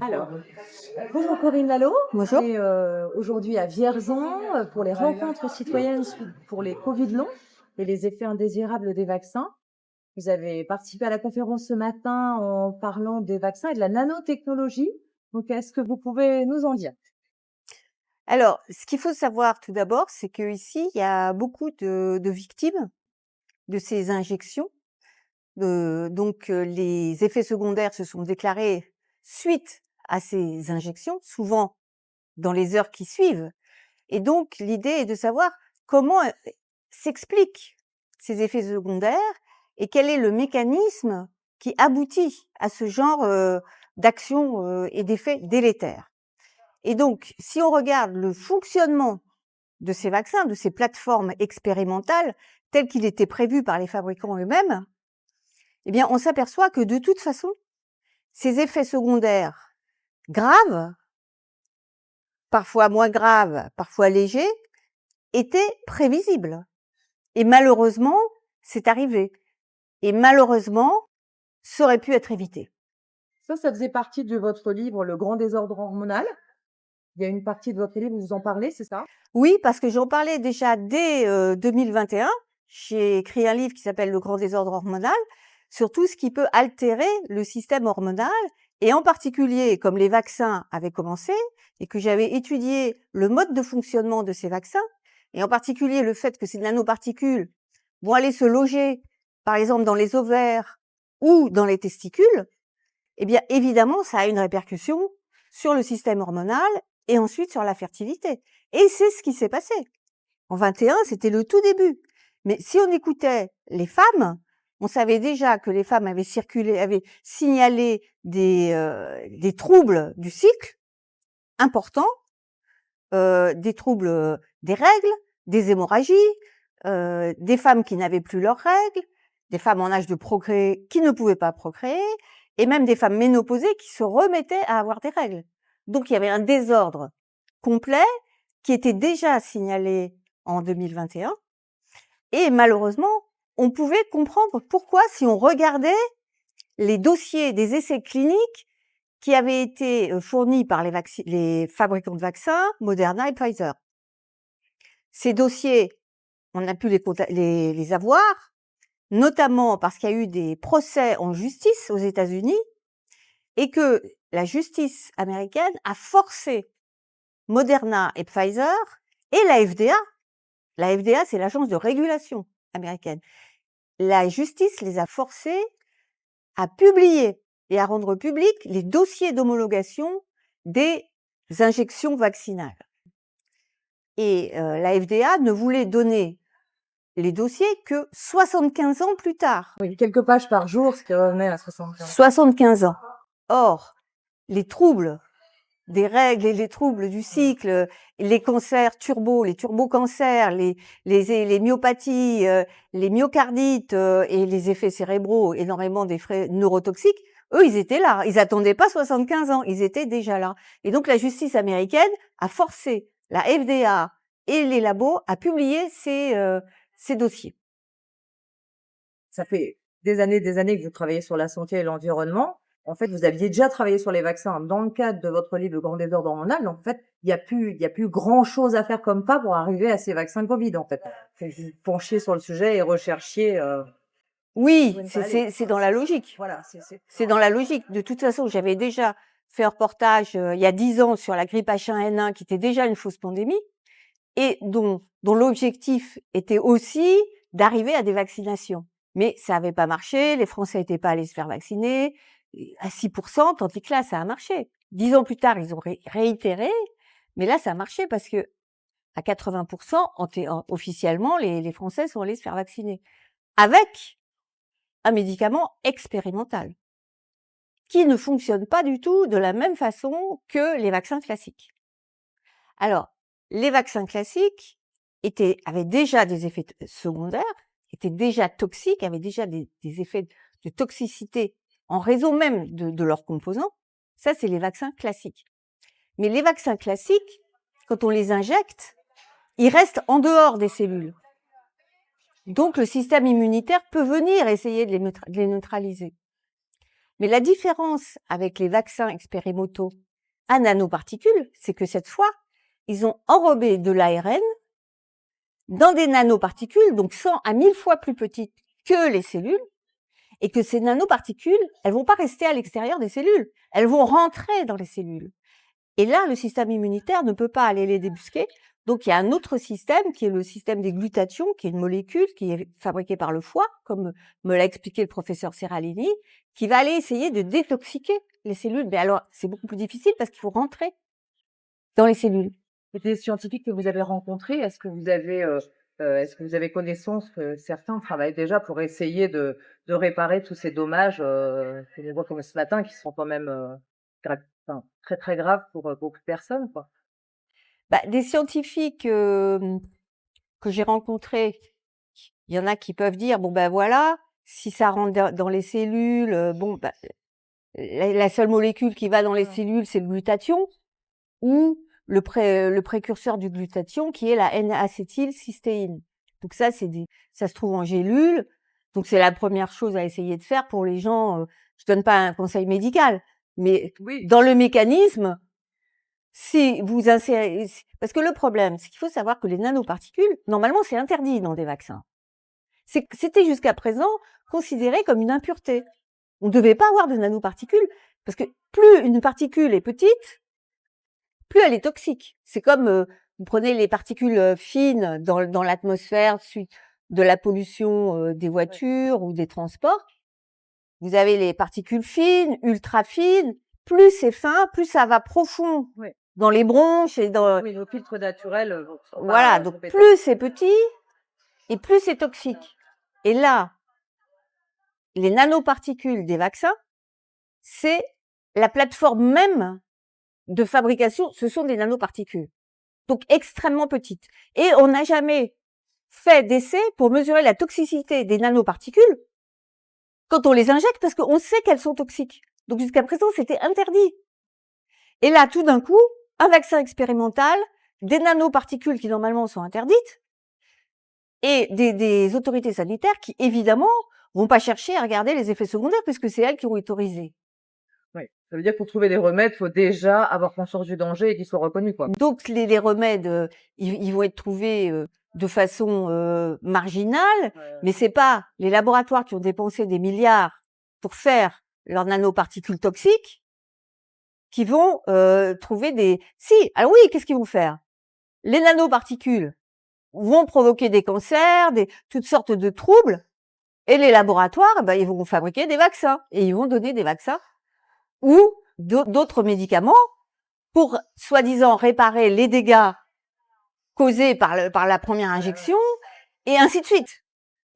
Alors, bonjour Corinne Lalo. On Bonjour. est aujourd'hui à Vierzon pour les rencontres citoyennes pour les Covid longs et les effets indésirables des vaccins. Vous avez participé à la conférence ce matin en parlant des vaccins et de la nanotechnologie. Donc, est-ce que vous pouvez nous en dire? Alors, ce qu'il faut savoir tout d'abord, c'est qu'ici, il y a beaucoup de victimes de ces injections. Donc, les effets secondaires se sont déclarés suite à ces injections, souvent dans les heures qui suivent. Et donc, l'idée est de savoir comment s'expliquent ces effets secondaires et quel est le mécanisme qui aboutit à ce genre d'action et d'effets délétères. Et donc, si on regarde le fonctionnement de ces vaccins, de ces plateformes expérimentales, telles qu'il était prévu par les fabricants eux-mêmes, eh bien, on s'aperçoit que de toute façon, ces effets secondaires graves, parfois moins graves, parfois légers, étaient prévisibles. Et malheureusement, c'est arrivé. Et malheureusement, ça aurait pu être évité. Ça faisait partie de votre livre Le grand désordre hormonal. Il y a une partie de votre livre où vous en parlez, c'est ça? Oui, parce que j'en parlais déjà dès 2021. J'ai écrit un livre qui s'appelle Le grand désordre hormonal sur tout ce qui peut altérer le système hormonal et en particulier, comme les vaccins avaient commencé et que j'avais étudié le mode de fonctionnement de ces vaccins et en particulier le fait que ces nanoparticules vont aller se loger, par exemple, dans les ovaires ou dans les testicules, eh bien, évidemment, ça a une répercussion sur le système hormonal et ensuite sur la fertilité. Et c'est ce qui s'est passé. En 21, c'était le tout début. Mais si on écoutait les femmes, on savait déjà que les femmes avaient signalé des troubles du cycle importants, des troubles des règles, des hémorragies, des femmes qui n'avaient plus leurs règles, des femmes en âge de procréer qui ne pouvaient pas procréer, et même des femmes ménopausées qui se remettaient à avoir des règles. Donc il y avait un désordre complet qui était déjà signalé en 2021. Et malheureusement, on pouvait comprendre pourquoi si on regardait les dossiers des essais cliniques qui avaient été fournis par les fabricants de vaccins, Moderna et Pfizer. Ces dossiers, on a pu les avoir, notamment parce qu'il y a eu des procès en justice aux États-Unis et que la justice américaine a forcé Moderna et Pfizer et la FDA. La FDA, c'est l'agence de régulation américaine. La justice les a forcés à publier et à rendre publics les dossiers d'homologation des injections vaccinales. Et la FDA ne voulait donner les dossiers que 75 ans plus tard. Oui, quelques pages par jour, ce qui revenait à 75. 75 ans. Or, les troubles des règles et les troubles du cycle, les cancers les turbocancers, les myopathies, les myocardites et les effets cérébraux, énormément d'effets neurotoxiques, eux, ils étaient là. Ils attendaient pas 75 ans, ils étaient déjà là. Et donc, la justice américaine a forcé la FDA et les labos à publier ces dossiers. Ça fait des années que vous travaillez sur la santé et l'environnement. En fait, vous aviez déjà travaillé sur les vaccins dans le cadre de votre livre Le grand désordre hormonal. Donc, en fait, il y a plus grand chose à faire comme pas pour arriver à ces vaccins Covid, en fait. Faut que vous penchiez sur le sujet et recherchiez, Oui, où il fallait aller. c'est dans la logique. Voilà, C'est dans la logique. De toute façon, j'avais déjà fait un reportage il y a 10 ans sur la grippe H1N1 qui était déjà une fausse pandémie et dont l'objectif était aussi d'arriver à des vaccinations. Mais ça n'avait pas marché, les Français n'étaient pas allés se faire vacciner à 6%, tandis que là, ça a marché. 10 ans plus tard, ils ont réitéré, mais là, ça a marché parce que à 80%, officiellement, les Français sont allés se faire vacciner avec un médicament expérimental qui ne fonctionne pas du tout de la même façon que les vaccins classiques. Alors, les vaccins classiques avaient déjà des effets secondaires, étaient déjà toxiques, avaient déjà des effets de toxicité en raison même de leurs composants. Ça, c'est les vaccins classiques. Mais les vaccins classiques, quand on les injecte, ils restent en dehors des cellules. Donc, le système immunitaire peut venir essayer de les neutraliser. Mais la différence avec les vaccins expérimentaux à nanoparticules, c'est que cette fois, ils ont enrobé de l'ARN dans des nanoparticules, donc 100 à 1000 fois plus petites que les cellules, et que ces nanoparticules, elles vont pas rester à l'extérieur des cellules, elles vont rentrer dans les cellules. Et là, le système immunitaire ne peut pas aller les débusquer. Donc, il y a un autre système qui est le système des glutations, qui est une molécule qui est fabriquée par le foie, comme me l'a expliqué le professeur Serralini, qui va aller essayer de détoxiquer les cellules. Mais alors, c'est beaucoup plus difficile parce qu'il faut rentrer dans les cellules. Et des scientifiques que vous avez rencontrés, est-ce que vous avez connaissance que certains travaillent déjà pour essayer de réparer tous ces dommages, que l'on voit comme ce matin, qui sont quand même, très, très graves pour, beaucoup de personnes, quoi? Bah, des scientifiques que j'ai rencontrés, il y en a qui peuvent dire, bon ben voilà, si ça rentre dans les cellules, bon, bah, la seule molécule qui va dans les cellules, c'est le glutathion, ou le précurseur du glutathion qui est la N-acétylcystéine. Donc ça, ça se trouve en gélule. Donc c'est la première chose à essayer de faire pour les gens. Je donne pas un conseil médical, mais Oui. dans le mécanisme, si vous insérez, parce que le problème, c'est qu'il faut savoir que les nanoparticules, normalement, c'est interdit dans des vaccins. C'était jusqu'à présent considéré comme une impureté. On ne devait pas avoir de nanoparticules parce que plus une particule est petite, plus elle est toxique. C'est comme vous prenez les particules fines dans l'atmosphère suite de la pollution des voitures ou des transports. Vous avez les particules fines, ultra fines. Plus c'est fin, plus ça va profond dans les bronches et dans. Oui, nos filtres naturels, Voilà, donc plus c'est petit et plus c'est toxique. Et là, les nanoparticules des vaccins, c'est la plateforme même de fabrication, ce sont des nanoparticules. Donc extrêmement petites. Et on n'a jamais fait d'essai pour mesurer la toxicité des nanoparticules quand on les injecte parce qu'on sait qu'elles sont toxiques. Donc jusqu'à présent, c'était interdit. Et là, tout d'un coup, un vaccin expérimental, des nanoparticules qui normalement sont interdites, et des autorités sanitaires qui, évidemment, vont pas chercher à regarder les effets secondaires puisque c'est elles qui ont autorisé. Oui, ça veut dire que pour trouver des remèdes, faut déjà avoir conscience du danger et qu'ils soient reconnus, quoi. Donc les remèdes, ils vont être trouvés de façon marginale, mais c'est pas les laboratoires qui ont dépensé des milliards pour faire leurs nanoparticules toxiques qui vont trouver des. Si, alors oui, qu'est-ce qu'ils vont faire? Les nanoparticules vont provoquer des cancers, toutes sortes de troubles, et les laboratoires, ben, ils vont fabriquer des vaccins et ils vont donner des vaccins ou d'autres médicaments pour soi-disant réparer les dégâts causés par la première injection, et ainsi de suite.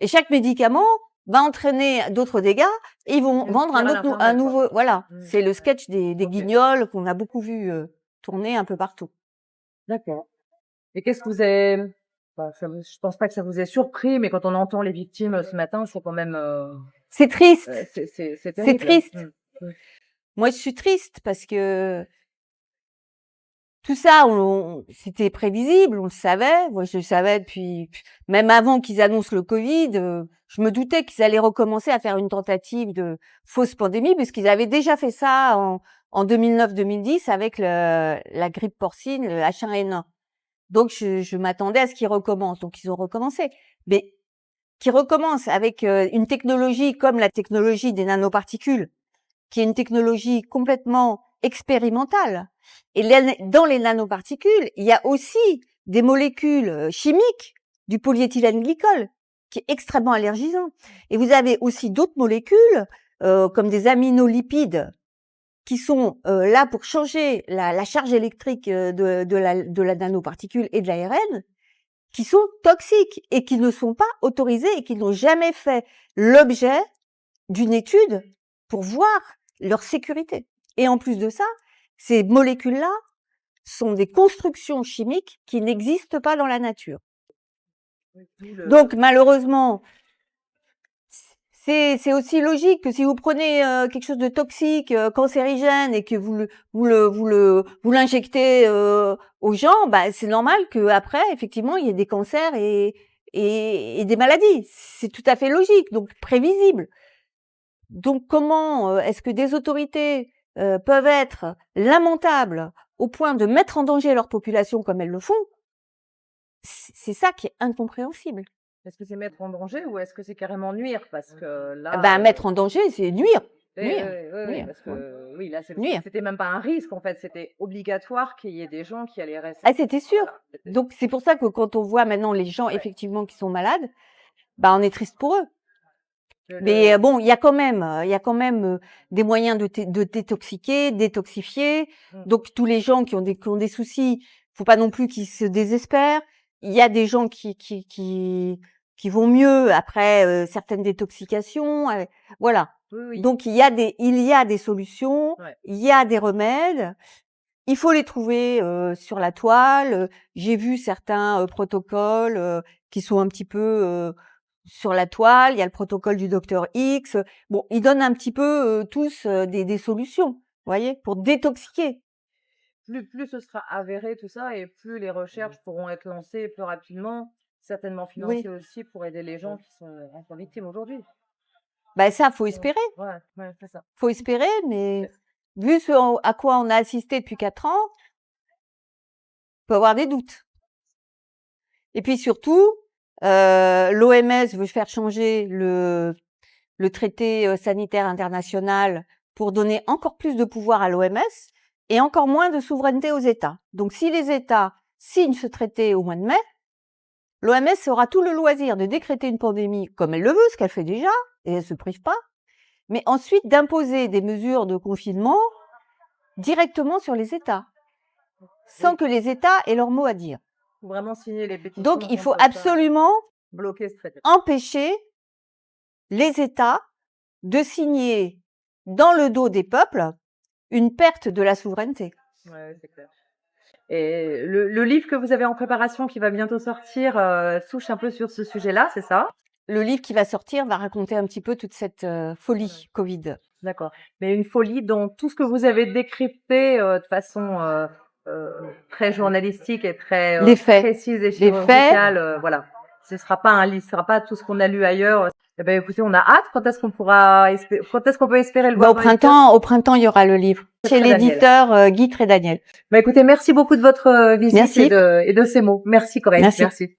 Et chaque médicament va entraîner d'autres dégâts, et ils vont vendre un nouveau. Voilà, c'est le sketch des guignols qu'on a beaucoup vu tourner un peu partout. D'accord. Et qu'est-ce que vous avez... je pense pas que ça vous ait surpris, mais quand on entend les victimes ce matin, c'est quand même... C'est triste. C'est terrible. C'est triste. Mmh. Moi, je suis triste parce que tout ça, c'était prévisible, on le savait. Moi, je le savais depuis, même avant qu'ils annoncent le Covid, je me doutais qu'ils allaient recommencer à faire une tentative de fausse pandémie, puisqu'ils avaient déjà fait ça en 2009-2010 avec la grippe porcine, le H1N1. Donc, je m'attendais à ce qu'ils recommencent. Donc, ils ont recommencé. Mais qu'ils recommencent avec une technologie comme la technologie des nanoparticules, qui est une technologie complètement expérimentale. Et dans les nanoparticules, il y a aussi des molécules chimiques du polyéthylène glycol, qui est extrêmement allergisant. Et vous avez aussi d'autres molécules, comme des aminolipides, qui sont là pour changer la charge électrique de la nanoparticule et de l'ARN, qui sont toxiques et qui ne sont pas autorisées et qui n'ont jamais fait l'objet d'une étude pour voir leur sécurité. Et en plus de ça, ces molécules-là sont des constructions chimiques qui n'existent pas dans la nature. Donc malheureusement, c'est aussi logique que si vous prenez quelque chose de toxique, cancérigène, et que vous l'injectez aux gens, bah c'est normal que après effectivement il y ait des cancers et des maladies. C'est tout à fait logique, donc prévisible. Donc comment est-ce que des autorités peuvent être lamentables au point de mettre en danger leur population comme elles le font? C'est ça qui est incompréhensible. Est-ce que c'est mettre en danger ou est-ce que c'est carrément nuire? Parce que là, Ben, mettre en danger, c'est nuire, oui, nuire, oui, nuire, parce ouais, que oui, là, nuire. c'était même pas un risque, en fait, c'était obligatoire qu'il y ait des gens qui allaient rester. Ah, c'était sûr. Voilà, c'était Donc c'est pour ça que quand on voit maintenant les gens ouais. effectivement qui sont malades, bah on est triste pour eux. Le Mais bon, il y a quand même des moyens de détoxiquer, détoxifier. Mmh. Donc tous les gens qui ont des soucis, faut pas non plus qu'ils se désespèrent. Il y a des gens qui vont mieux après certaines détoxications. Voilà. Oui, oui. Donc il y a des solutions, Ouais. il y a des remèdes. Il faut les trouver sur la toile. J'ai vu certains protocoles qui sont un petit peu sur la toile. Il y a le protocole du docteur X. Bon, ils donnent un petit peu tous des solutions, vous voyez, pour détoxiquer. Plus ce sera avéré tout ça et plus les recherches pourront être lancées plus rapidement, certainement Oui, financées aussi pour aider les gens qui sont encore victimes aujourd'hui. ben ça, faut espérer. Ouais, ouais, c'est ça. Faut espérer, mais vu à quoi on a assisté depuis 4 ans, on peut avoir des doutes. Et puis surtout, l'OMS veut faire changer le traité sanitaire international pour donner encore plus de pouvoir à l'OMS et encore moins de souveraineté aux États. Donc si les États signent ce traité au mois de mai, l'OMS aura tout le loisir de décréter une pandémie comme elle le veut, ce qu'elle fait déjà, et elle se prive pas, mais ensuite d'imposer des mesures de confinement directement sur les États, sans que les États aient leur mot à dire. Faut vraiment signer les pétitions Donc il faut contre ça, absolument bloquer ce traité. empêcher les États de signer dans le dos des peuples une perte de la souveraineté. Ouais, c'est clair. Et le livre que vous avez en préparation qui va bientôt sortir touche un peu sur ce sujet-là, c'est ça? Le livre qui va sortir va raconter un petit peu toute cette folie Covid. D'accord. Mais une folie dont tout ce que vous avez décrypté de façon très journalistique et très Les faits. précise et Les faits. chirurgicale, voilà. Ce sera pas un livre, ce sera pas tout ce qu'on a lu ailleurs. Eh ben écoutez, on a hâte. Quand est-ce qu'on peut espérer le voir dans les cases? Au printemps, il y aura le livre chez l'éditeur Guy Trédaniel. Bah écoutez, merci beaucoup de votre visite Merci. et de ces mots. Merci Corinne. Merci. Merci.